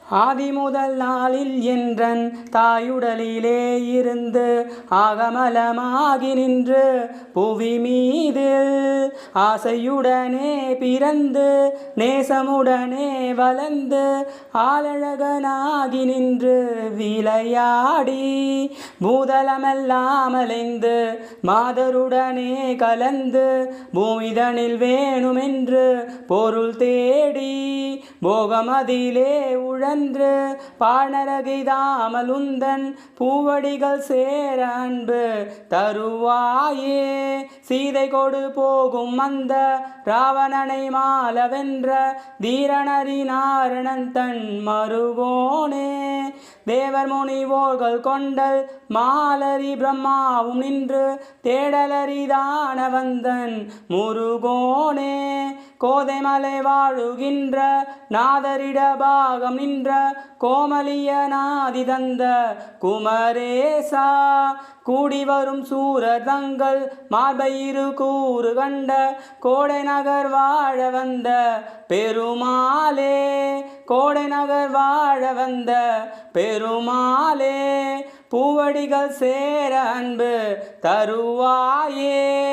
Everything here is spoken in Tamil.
ஆதி முதல் நாளில் என்றன் தாயுடலிலே இருந்து ஆகமலமாகி நின்று புவி மீதில் ஆசையுடனே பிறந்து நேசமுடனே வளர்ந்து ஆளழகனாகி நின்று விளையாடி பூதலமெல்லாம் அலைந்து மாதருடனே கலந்து பூமிதனில் வேணுமென்று பொருள் தேடி போகமதிலே உழன்று பாழ்நரகிதாமல் உந்தன் பூவடிகள் சேர அன்பு தருவாயே. சீதை கொடு போகும் அந்த ராவணனை மாலவென்ற தீரனரி நாரணன் தன் மருகோனே. தேவர் முனிவோர்கள் கொண்டல் மாலரி பிரம்மாவும் நின்று தேடலரிதான வந்தன் முருகோனே. கோதைமலை வாழுகின்ற நாதரிட பாகம் நின்ற கோமலிய நாதி தந்த குமரேசா. கூடி வரும் சூரர் தங்கள் மார்பயிரு கூறு கண்ட கோடை நகர் வாழ வந்த பெருமாளே. கோடை நகர் வாழ வந்த பெருமாளே. பூவடிகள் சேர அன்பு தருவாயே.